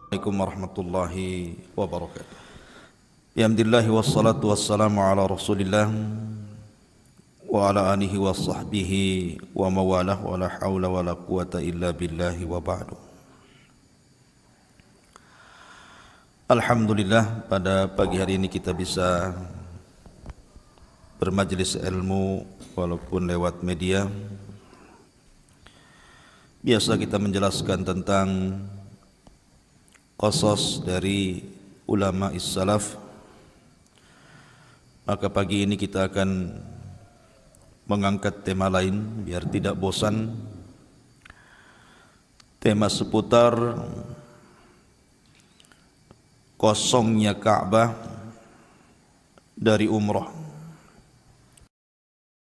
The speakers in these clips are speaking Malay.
Assalamualaikum warahmatullahi wabarakatuh. Alhamdulillah wassalatu wassalamu ala Rasulillah wa ala alihi wa sahbihi wa mawalah wa la hawla wa la quwata illa billahi wa ba'du. Alhamdulillah, pada pagi hari ini kita bisa bermajlis ilmu walaupun lewat media. Biasa kita menjelaskan tentang qasas dari ulama is-salaf. Maka pagi ini kita akan mengangkat tema lain biar tidak bosan. Tema seputar kosongnya Ka'bah dari umrah.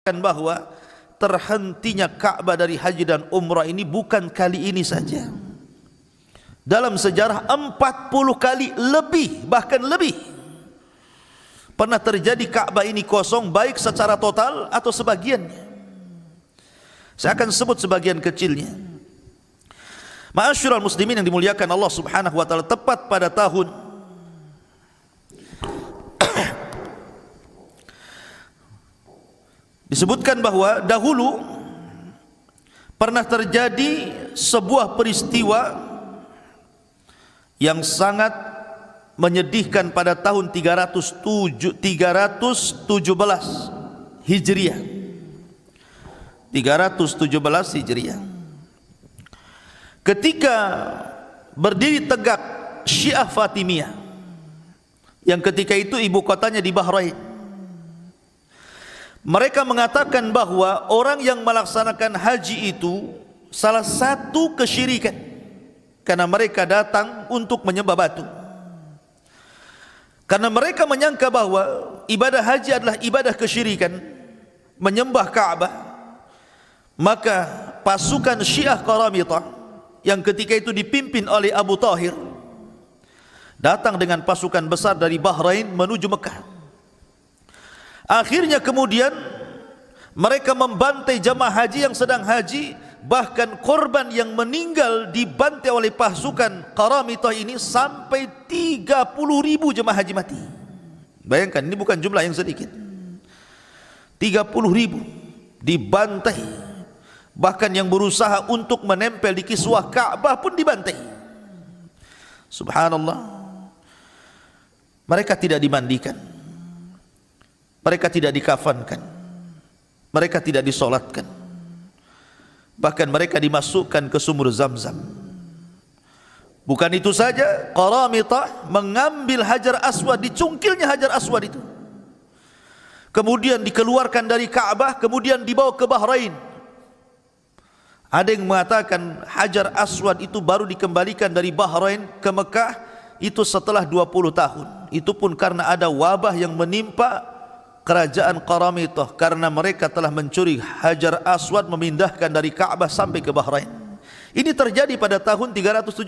Bahwa terhentinya Ka'bah dari haji dan umrah ini bukan kali ini saja. Dalam sejarah 40 kali lebih, bahkan lebih, pernah terjadi Ka'bah ini kosong, baik secara total atau sebagiannya. Saya akan sebut sebagian kecilnya. Ma'asyiral muslimin yang dimuliakan Allah Subhanahu wa taala, tepat pada tahun disebutkan bahwa dahulu pernah terjadi sebuah peristiwa yang sangat menyedihkan pada tahun 317 Hijriah. 317 Hijriah. Ketika berdiri tegak Syiah Fatimiyah, yang ketika itu ibu kotanya di Bahrain. Mereka mengatakan bahwa orang yang melaksanakan haji itu salah satu kesyirikan, karena mereka datang untuk menyembah batu. Karena mereka menyangka bahwa ibadah haji adalah ibadah kesyirikan, menyembah Ka'bah. Maka pasukan Syiah Qaramitah yang ketika itu dipimpin oleh Abu Tahir datang dengan pasukan besar dari Bahrain menuju Mekah. Akhirnya kemudian mereka membantai jamaah haji yang sedang haji. Bahkan korban yang meninggal dibantai oleh pasukan Qaramitah ini sampai 30.000 jemaah haji mati. Bayangkan, ini bukan jumlah yang sedikit. 30.000 dibantai. Bahkan yang berusaha untuk menempel di kiswah Ka'bah pun dibantai. Subhanallah. Mereka tidak dimandikan, mereka tidak dikafankan, mereka tidak disolatkan. Bahkan mereka dimasukkan ke sumur Zamzam. Bukan itu saja, Qaramitah mengambil Hajar Aswad, dicungkilnya Hajar Aswad itu, kemudian dikeluarkan dari Ka'bah, kemudian dibawa ke Bahrain. Ada yang mengatakan Hajar Aswad itu baru dikembalikan dari Bahrain ke Mekah itu setelah 20 tahun. Itu pun karena ada wabah yang menimpa kerajaan Qaramitah, karena mereka telah mencuri Hajar Aswad, memindahkan dari Ka'bah sampai ke Bahrain. Ini terjadi pada tahun 317.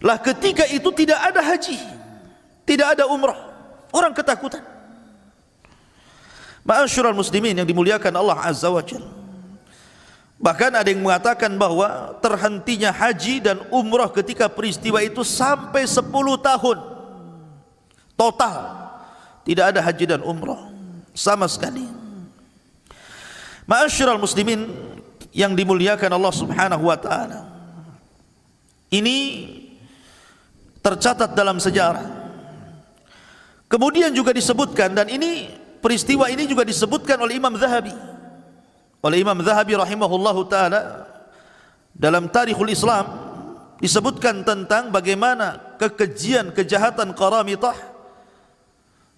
Lah ketika itu tidak ada haji, tidak ada umrah, orang ketakutan. Ma'asyiral muslimin yang dimuliakan Allah Azza wa Jalla. Bahkan ada yang mengatakan bahwa terhentinya haji dan umrah ketika peristiwa itu sampai 10 tahun total. Tidak ada haji dan umrah sama sekali. Ma'asyiral muslimin yang dimuliakan Allah Subhanahu wa taala, ini tercatat dalam sejarah. Kemudian juga disebutkan, dan ini peristiwa ini juga disebutkan oleh Imam Zahabi. Oleh Imam Zahabi rahimahullahu taala dalam Tarikhul Islam disebutkan tentang bagaimana kekejian kejahatan Qaramitah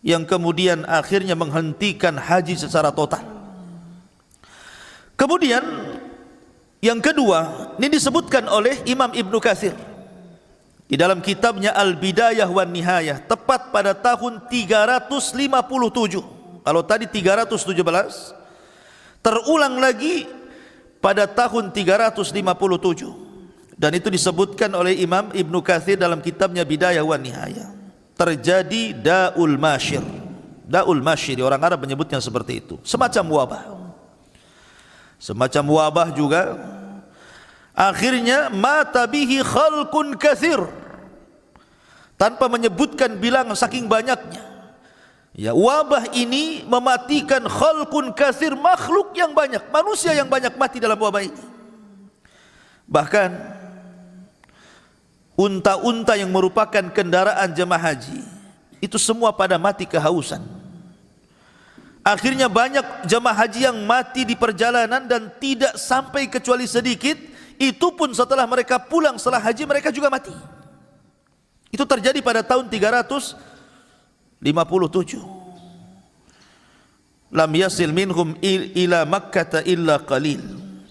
yang kemudian akhirnya menghentikan haji secara total. Kemudian yang kedua, ini disebutkan oleh Imam Ibnu Katsir di dalam kitabnya Al-Bidayah wan Nihayah, tepat pada tahun 357. Kalau tadi 317, terulang lagi pada tahun 357, dan itu disebutkan oleh Imam Ibnu Katsir dalam kitabnya Bidayah wan Nihayah. Terjadi Da'ul Mashir. Da'ul Mashir, orang Arab menyebutnya seperti itu, semacam wabah. Semacam wabah juga Akhirnya mata bihi khalqun katsir, tanpa menyebutkan bilangan saking banyaknya. Ya, wabah ini mematikan khalqun katsir, makhluk yang banyak, manusia yang banyak mati dalam wabah ini. Bahkan unta-unta yang merupakan kendaraan jemaah haji itu semua pada mati kehausan. Akhirnya banyak jemaah haji yang mati di perjalanan dan tidak sampai kecuali sedikit. Itu pun setelah mereka pulang setelah haji mereka juga mati. Itu terjadi pada tahun 357. Lam yasil minhum ila Makkah illa qalil.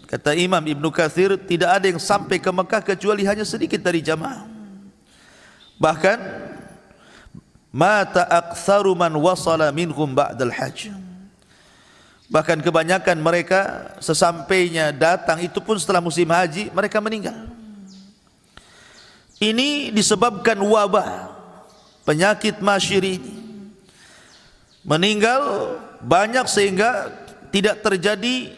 Kata Imam Ibnu Katsir, tidak ada yang sampai ke Mekah kecuali hanya sedikit dari jamaah. Bahkan mata aktsaru man wasala minhum ba'dal hajj. Bahkan kebanyakan mereka sesampainya datang itu pun setelah musim haji mereka meninggal. Ini disebabkan wabah penyakit masyir ini. Meninggal banyak sehingga tidak terjadi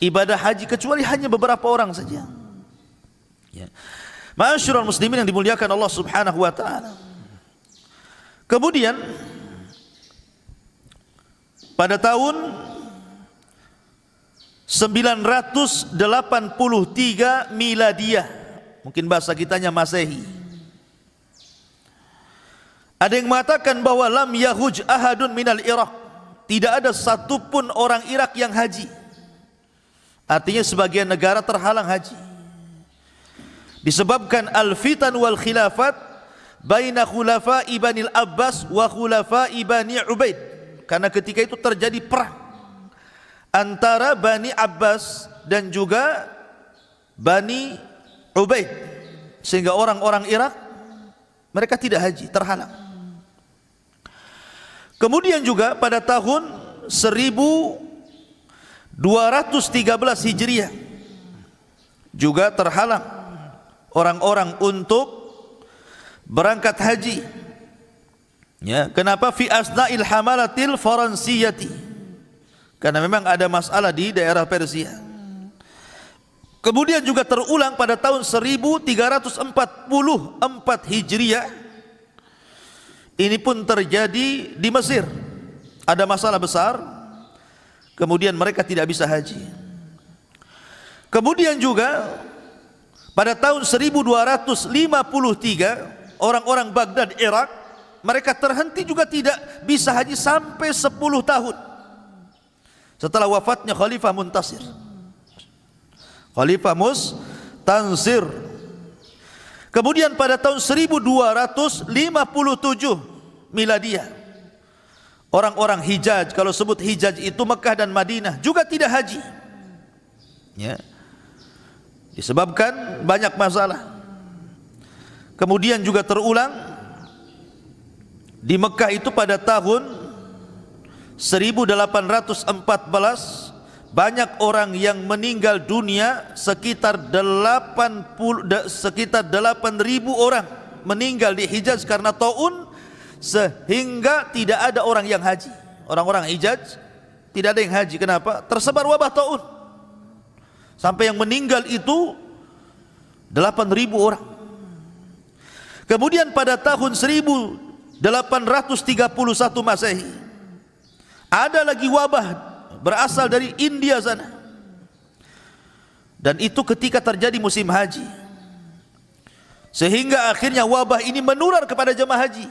ibadah haji kecuali hanya beberapa orang saja. Ya. Ma'asyiral muslimin yang dimuliakan Allah Subhanahu wa taala. Kemudian pada tahun 983 miladiyah, mungkin bahasa kitanya Masehi, ada yang mengatakan bahwa lam yahuj ahadun minal Iraq, tidak ada satupun orang Irak yang haji. Artinya sebagian negara terhalang haji disebabkan al-fitan wal khilafat baina khulafa'i Bani Abbas wa khulafa'i Bani Ubaid, karena ketika itu terjadi perang antara Bani Abbas dan juga Bani Ubaid, sehingga orang-orang Irak mereka tidak haji, terhalang. Kemudian juga pada tahun 1213 Hijriah juga terhalang orang-orang untuk berangkat haji. Ya, kenapa? Fi asna'il hamalatil faransiyati, karena memang ada masalah di daerah Persia. Kemudian juga terulang pada tahun 1344 Hijriah. Ini pun terjadi di Mesir. Ada masalah besar, kemudian mereka tidak bisa haji. Kemudian juga pada tahun 1253 orang-orang Baghdad, Irak, mereka terhenti juga tidak bisa haji sampai 10 tahun setelah wafatnya Khalifah Muntasir. Khalifah Mustansir. Kemudian pada tahun 1257 Miladiyah, orang-orang Hijaz, kalau sebut Hijaz itu Mekah dan Madinah, juga tidak haji. Ya. Disebabkan banyak masalah. Kemudian juga terulang di Mekah itu pada tahun 1814 banyak orang yang meninggal dunia, sekitar 8.000 orang meninggal di Hijaz karena taun, sehingga tidak ada orang yang haji. Orang-orang Hijaz tidak ada yang haji. Kenapa? Tersebar wabah taun. Sampai yang meninggal itu 8.000 orang. Kemudian pada tahun 1831 Masehi ada lagi wabah berasal dari India sana, dan itu ketika terjadi musim haji, sehingga akhirnya wabah ini menular kepada jemaah haji,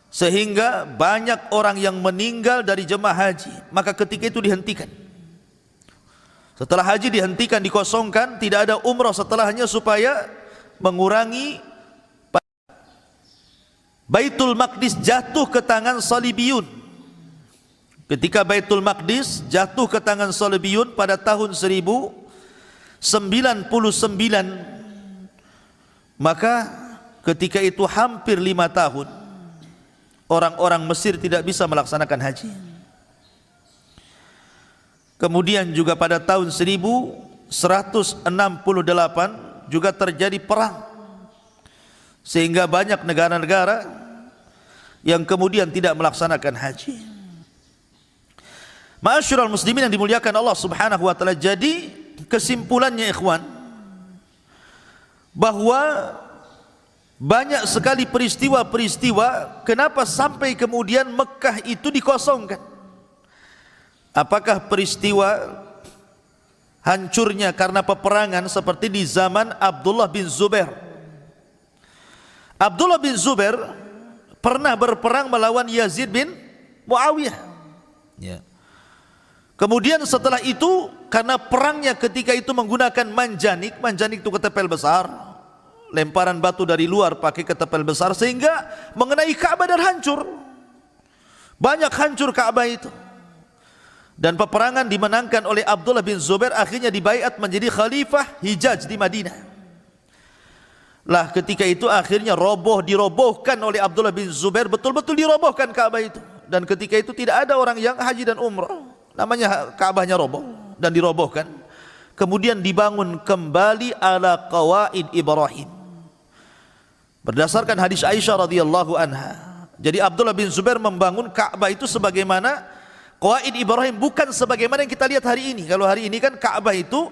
sehingga banyak orang yang meninggal dari jemaah haji. Maka ketika itu dihentikan. Setelah haji dihentikan, dikosongkan, tidak ada umrah setelahnya supaya mengurangi Baitul Maqdis jatuh ke tangan Salibiyun. Ketika Baitul Maqdis jatuh ke tangan Salibiyun pada tahun 1099, maka ketika itu hampir 5 tahun orang-orang Mesir tidak bisa melaksanakan haji. Kemudian juga pada tahun 1168 juga terjadi perang, sehingga banyak negara-negara yang kemudian tidak melaksanakan haji. Ma'asyiral muslimin yang dimuliakan Allah Subhanahu wa taala, jadi kesimpulannya ikhwan, bahwa banyak sekali peristiwa-peristiwa kenapa sampai kemudian Mekah itu dikosongkan. Apakah peristiwa hancurnya karena peperangan seperti di zaman Abdullah bin Zubair? Abdullah bin Zubair pernah berperang melawan Yazid bin Muawiyah. Ya. Kemudian setelah itu karena perangnya ketika itu menggunakan manjanik itu ketepel besar, lemparan batu dari luar pakai ketepel besar sehingga mengenai Ka'bah dan hancur. Banyak hancur Ka'bah itu. Dan peperangan dimenangkan oleh Abdullah bin Zubair, akhirnya dibaiat menjadi khalifah Hijaz di Madinah. Lah ketika itu akhirnya dirobohkan oleh Abdullah bin Zubair, betul-betul dirobohkan Ka'bah itu. Dan ketika itu tidak ada orang yang haji dan umrah. Namanya Ka'bahnya roboh dan dirobohkan. Kemudian dibangun kembali ala qawaid Ibrahim. Berdasarkan hadis Aisyah radhiyallahu anha. Jadi Abdullah bin Zubair membangun Ka'bah itu sebagaimana qawaid Ibrahim, bukan sebagaimana yang kita lihat hari ini. Kalau hari ini kan Ka'bah itu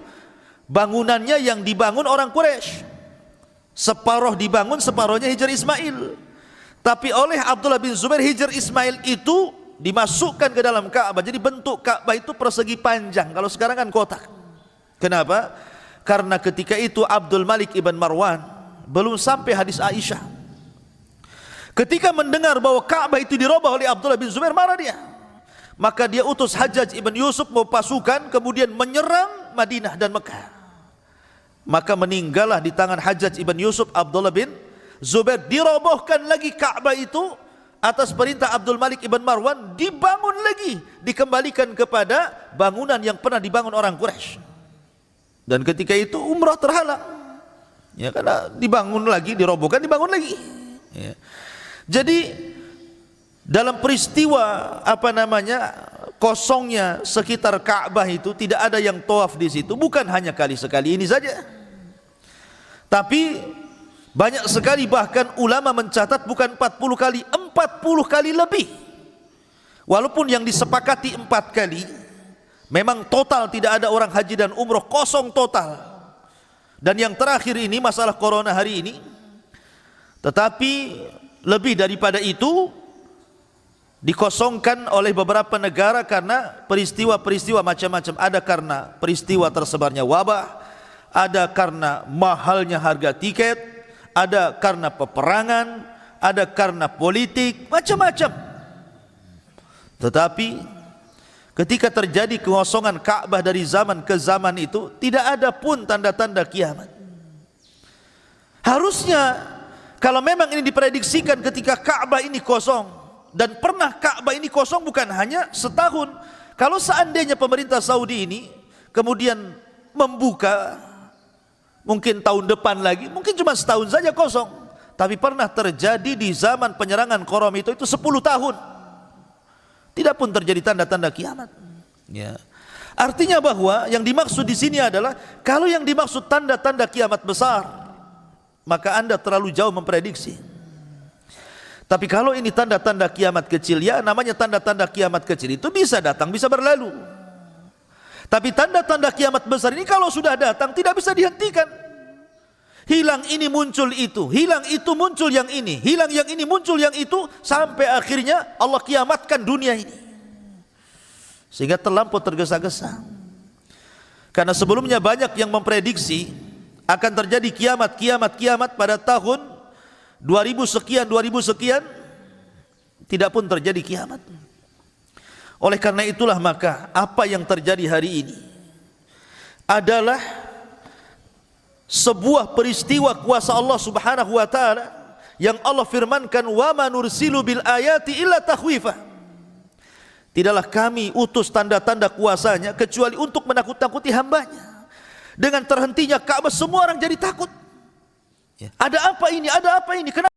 bangunannya yang dibangun orang Quraisy. Separuh dibangun, separuhnya Hijr Ismail. Tapi oleh Abdullah bin Zubair, Hijr Ismail itu dimasukkan ke dalam Ka'bah. Jadi bentuk Ka'bah itu persegi panjang. Kalau sekarang kan kotak. Kenapa? Karena ketika itu Abdul Malik ibn Marwan belum sampai hadis Aisyah. Ketika mendengar bahwa Ka'bah itu dirubah oleh Abdullah bin Zubair, marah dia. Maka dia utus Hajjaj ibn Yusuf mau pasukan, kemudian menyerang Madinah dan Mekah. Maka meninggallah di tangan Hajjaj ibn Yusuf Abdullah bin Zubair. Dirobohkan lagi Ka'bah itu atas perintah Abdul Malik ibn Marwan, dibangun lagi, dikembalikan kepada bangunan yang pernah dibangun orang Quraisy. Dan ketika itu umrah terhalang, ya, karena dibangun lagi, dirobohkan, dibangun lagi. Ya. Jadi dalam peristiwa kosongnya sekitar Ka'bah itu tidak ada yang tawaf di situ, bukan hanya kali sekali ini saja, tapi banyak sekali, bahkan ulama mencatat bukan 40 kali, 40 kali lebih. Walaupun yang disepakati 4 kali, memang total tidak ada orang haji dan umroh, kosong total. Dan yang terakhir ini masalah corona hari ini. Tetapi lebih daripada itu dikosongkan oleh beberapa negara karena peristiwa-peristiwa macam-macam. Ada karena peristiwa tersebarnya wabah, ada karena mahalnya harga tiket, ada karena peperangan, ada karena politik, macam-macam. Tetapi ketika terjadi kekosongan Ka'bah dari zaman ke zaman itu, tidak ada pun tanda-tanda kiamat. Harusnya kalau memang ini diprediksikan ketika Ka'bah ini kosong, dan pernah Ka'bah ini kosong bukan hanya setahun. Kalau seandainya pemerintah Saudi ini kemudian membuka, mungkin tahun depan lagi, mungkin cuma setahun saja kosong. Tapi pernah terjadi di zaman penyerangan Qaram itu 10 tahun. Tidak pun terjadi tanda-tanda kiamat. Ya. Artinya bahwa yang dimaksud di sini adalah, kalau yang dimaksud tanda-tanda kiamat besar, maka Anda terlalu jauh memprediksi. Tapi kalau ini tanda-tanda kiamat kecil, ya namanya tanda-tanda kiamat kecil itu bisa datang, bisa berlalu. Tapi tanda-tanda kiamat besar ini kalau sudah datang tidak bisa dihentikan. Hilang ini muncul itu, hilang itu muncul yang ini, hilang yang ini muncul yang itu, sampai akhirnya Allah kiamatkan dunia ini. Sehingga terlampau tergesa-gesa. Karena sebelumnya banyak yang memprediksi akan terjadi kiamat pada tahun 2000 sekian, tidak pun terjadi kiamat. Oleh karena itulah maka apa yang terjadi hari ini adalah sebuah peristiwa kuasa Allah Subhanahu wa taala yang Allah firmankan, wa ma nursilu bil ayati illa takhwifa. Tidaklah kami utus tanda-tanda kuasanya kecuali untuk menakut-nakuti hambanya. Dengan terhentinya Ka'bah, semua orang jadi takut. Ada apa ini? Ada apa ini? Kenapa